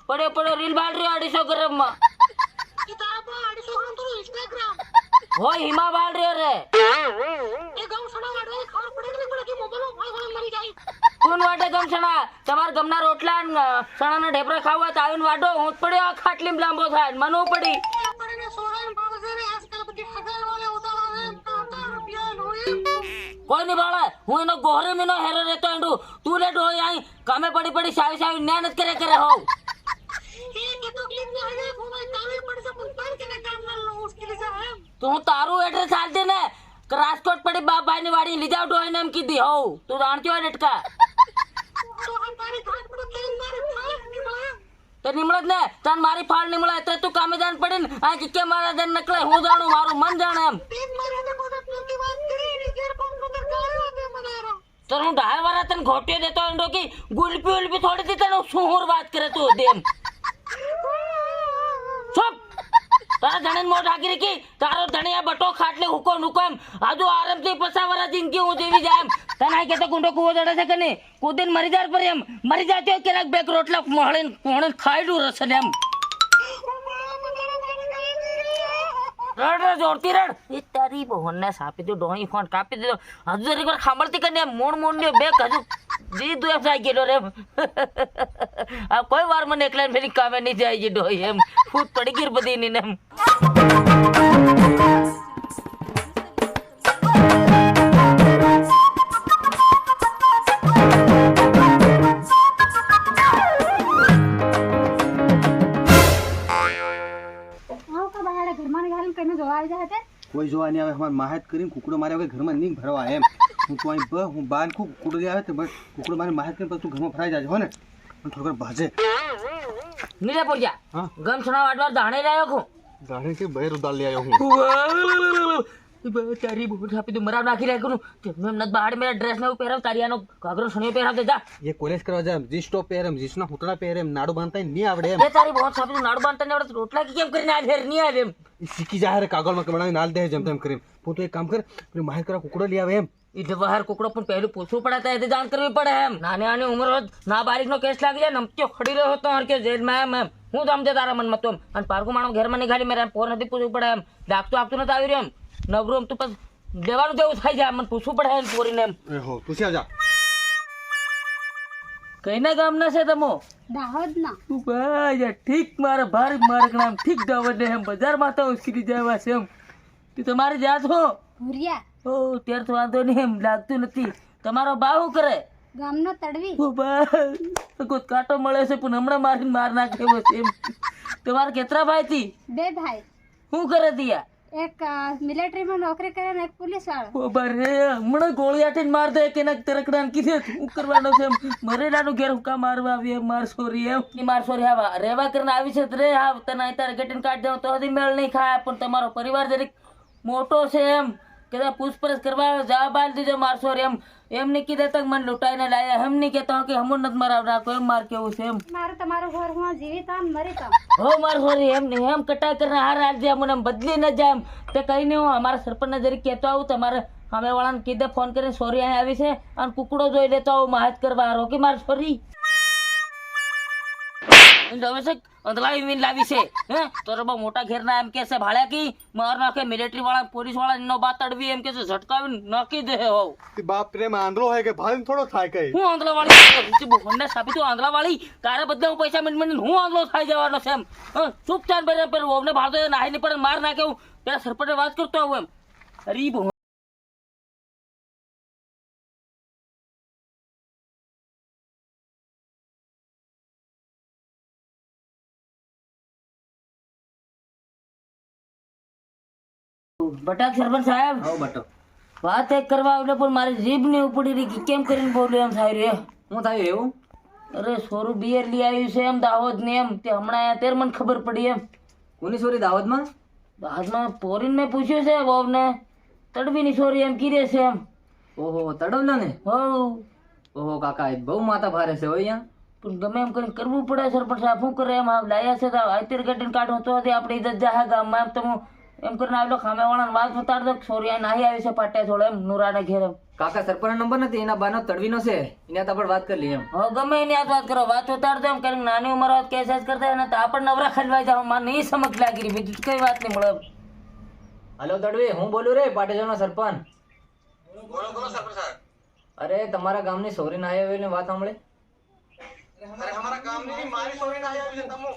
પડ્યો પડ્યો રીલ બાળ રહ્યો 250 ગ્રામ માં એ તારા પર 250 ગ્રામ તો ઇન્સ્ટાગ્રામ હોય હિમા બાળ રહ્યો રે એ ગામ સણા વાડો ખબર પડે કે પડે કે મોબાઈલ માં મરી જાય કોણ વાટે ગમ સણા તમાર ગમના રોટલા સણાના ઢેપરા ખાવા તો આવીને વાડો હું પડ્યો આ ખાટલીમ લાંબો થાય મનો પડી આપણે સોડાન બાબા રે આજકાલ બધી હગાલ વાલે ઉતારા એમ તો રૂપિયા લોઈ કોઈ નહીં બાળા હું એનો ગોહરે મીનો હેરો રહેતો એંડું તું લે ડોય આઈ કામે પડી પડી સાવી ન્યાન જ કરે હોવ એ કે તો ક્લિક ને હે ફોન કામે પડી સે પણ કે કામ ના લો મુશ્કેલ છે એમ તો હું તારું એડ્રેસ આલ દે ને રાજકોટ પડી બાપ ભાઈ ની વાડી લીધા ડોય ને એમ કીધી હોવ તું જાણતી હોય ડટકા તો આ તારી ઘાટ પર તેલ મારે ફાળ ની મળે તો નિમળત ને તન મારી ફાળ નિમળે તો તું કામે જાન પડી ને આ કે મારા જન નકલે હું જાણું મારું મન જાણે એમ તેલ મારે ને મદદ નથી વાત કરી ની ઘેર કોણ કોણ ગાયો દે મનારો તો હું ઢાળ વાળા તને ઘોટ્યો દેતો એંડો કે ગુલપી થોડી દી તને સુહુર વાત કરે તું દેમ ચૂપ તારા ધણી મોઢ આગી કી તારો ધણીયા બટો ખાટલે હુકો નુકો એમ આજુ આરામથી પસાવરા જિંદગી હું જેવી જાય એમ તને આ કેતો ગુંડો કુવો જડે છે કે નહીં કુદીન મરી જાય પર એમ મરી જાતી હોય કેરાક બેક રોટલા મોહળીને ખાઈડું રસન એમ રડ જોડતી રડ એ તારી બહોનને સાપી દો ડોહી ફોન કાપી દીધો હજુ એક વાર ખાંભળતી કરીને મોણ ને બેક હજુ જી દુ એમ જાય ગયેલો રે આ કોઈ વાર મને એકલા ફેરી કામે નહીં જાય છે ડોહી એમ ફૂટ પડી ગઈ બધી ની એમ કોઈ જોવા નહીં આવે અમારે માહેત કરીને કુકડો મારે વગર ઘરમાં નહીં ભરવા એમ હું તો અહીં હું બાર કુકડો જે આવે તો કુકડો મારે માહેત કરીને પછી તું ઘરમાં ભરાઈ જાય હો ને પણ થોડું ભાજે નીરે પોડિયા ગમ સુના વાડવાર દાણે લાયો હું દાણે કે બહેર ઉદાર લઈ આવ્યો હું તારી બહુ છાપી તું મરાવ નાખી રાખ્યું મેં નત બહાર મેરા ડ્રેસ ને પહેરાવ તારીયાનો ઘાઘરો સણિયો પહેરાવ દે જા એ કોલેજ કરવા જાય જીસ ટોપ પહેરેમ જીસના હુતડા પહેરેમ નાડુ બાંધતા નહીં આવડે એમ એ તારી બહુ છાપી તું નાડુ બાંધતા નહીં આવડે રોટલા કેમ કરીને આ ફેર નહીં આવે એમ શીખી જાય કાગળમાં બનાવી નાલ દે જેમ તેમ કરીને હું તો એક કામ કર પેલું માહેત કરવા કુકડો લઈ આવે એમ એ બહાર કુકડો પણ પહેલું પૂછવું પડે તો જાણ કરવી પડે એમ નાની નાની ઉંમર ના બારીક નો કેસ લાગી જાય નમત્યો ખડી રહ્યો હતો કે જેલમાં એમ હું સમજે તારા મનમાં તો અને પારકુ માણો ઘરમાં નહીં ખાલી મેરા પોર નથી પૂછવું પડે એમ લાગતું આપતું નથી આવી રહ્યું એમ નવરું એમ તું પછી દેવાનું જેવું થાય જાય મને પૂછવું પડે એમ પોરીને એમ હો પૂછી આવજા કઈના ગામના છે તમે દાહોદ ના ભાઈ ઠીક મારા ભાર માર્ગ નામ ઠીક દાવત એમ બજારમાં તો ઉસકી જાય છે એમ તું તમારે જાત હો ભુરિયા ઓ ત્યાર તો વાંધો નહીં એમ લાગતું નથી તમારો બા શું કરે ગામનો તડવી ઓ બા કોઈ કાંટો મળે છે પણ હમણાં મારીને માર નાખે બસ એમ તમારે કેટલા ભાઈ હતી 2 ભાઈ શું કરે દિયા એક મિલિટરી માં નોકરી કરે ને એક પોલીસ વાળો ઓ બરે હમણાં ગોળી આટીને માર દે કે ના તરકડાન કીધે શું કરવાનો છે મરેલાનું ઘેર હુકા મારવા આવી એમ માર સોરી એમ માર સોરી આવા રેવા કરીને આવી છે રે હા તને અત્યારે ગેટીને કાઢ દેવો તો હજી મેળ નહીં ખાય પણ તમારો પરિવાર જરીક મોટો છે એમ કે પૂછપરછ કરવા જવાબ આલી દીધો માર સોરી એમ નહીં કીધે તક મને લૂંટાઈને લાયા એમ નહીં કહેતા કે હમું નથી મરાવ નાખો એમ માર કેવું છે એમ મારે તમારો ઘર હું જીવી તામ મરી તામ હો માર સોરી એમ નહીં એમ કટાઈ કરીને હાર આજે મને એમ બદલી ન જાય એમ તે કઈ નહીં હું અમારા સરપંચને જરીક કહેતો આવું તમારે સામે વાળાને કીધે ફોન કરીને સોરી અહીં આવી છે અને કુકડો જોઈ લેતો આવું માહજ કરવા હારો કે માર સોરી અંધલાવી મીન લાવી છે હે તો બહુ મોટા ઘેરના એમ કે છે ભાડ્યા કી માર નાખે મિલિટરી વાળા પોલીસ વાળા નો બાત તડવી એમ કે છે ઝટકાવીને નાખી દે હોવ બાપ રે માં આંધળો હોય કે ભાઈ થોડો થાય કઈ હું આંધળા વાળી બોને સાપી તું આંધળા વાળી તારે બદલે હું પૈસા મીન હું આંધળો થઈ જવાનો છે એમ ચૂપ ચાલ બે પેલું ઓમને ભાડતો નાહી ની પડે માર નાખે હું પેલા સરપંચે વાત કરતો આવું એમ અરે બહુ બટાક સરપંચ સાહેબ આવો બટો વાત એક કરવા આવડે પણ મારી જીભ ને ઉપડી રહી કે કેમ કરીને બોલ્યો એમ થાય રે હું થયું એવું અરે સોરું બિયર લઈ આવ્યું છે એમ દાહોદ ને એમ તે હમણાં આયા ત્યારે મને ખબર પડી એમ કોની સોરી દાહોદમાં દાહોદમાં પોરીને પૂછ્યું છે વહુને તડવીની સોરી એમ કીધે છે એમ ઓહો તડવલા ને હો ઓહો કાકા એ બહુ માતા ભારે છે હોય અહીંયા પણ ગમે એમ કરીને કરવું પડે સરપંચ સાહેબ શું કરે એમ લાયા છે તો અત્યારે ગટીને કાઢો તો આપણે ઇજ્જત જાહે ગામમાં એમ તો હું એમ કરીને આવેલો ખામેવાળાને વાત બતાડ દો સોરિયા નાહી આવી છે પાટ્યા છોડે એમ નુરાને ઘેર એમ. કાકા સરપંચ નંબર નથી, એના બાનો તડવીનો છે, એના તો આપણે વાત કરી લઈએ એમ. હવે ગમે એની આ વાત કરો, વાત ઉતાર દો એમ કરીને નાની ઉંમર વાત કેસ કરતા ને તો આપણને નવરા ખલવાઈ જાવ. મને નહીં સમજ લાગી રહી, બીજું કઈ વાત નહીં મળે. હલો તડવી, હું બોલું રે પાટેજોનો સરપંચ. બોલો બોલો સરપંચ સાહેબ. અરે તમારા ગામની સોરી ના આવી વાત સાંભળે. અરે हमारा काम नहीं मारी सोरी ना आया है तमो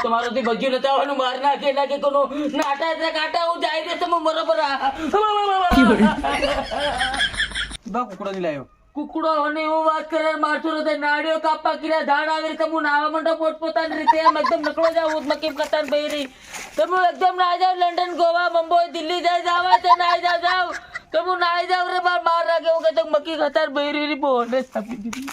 તમારો બજ્યું નથી આવવાનું માર નાખે લાગે કોનો નાટા એટલે કાટા હું જાય દે તમે બરોબર. બા કુકડો નહીં લાવ્યો. કુકડો અને હું વાત કરે મારતો નથી નાડીઓ કાપા કિરા ધાડ આવી તમે નાવા મંડો પોતપોતાની રીતે એમ એકદમ નકળો જાવ મકીમ કતાન બૈરી તમે એકદમ ના જાવ લંડન ગોવા મુંબઈ દિલ્હી જાય જાવા તે ના જાવ તમે ના જાવ રે માર રાખે હું કે તો મકી કતાર બૈરી બોને છાપી દીધી.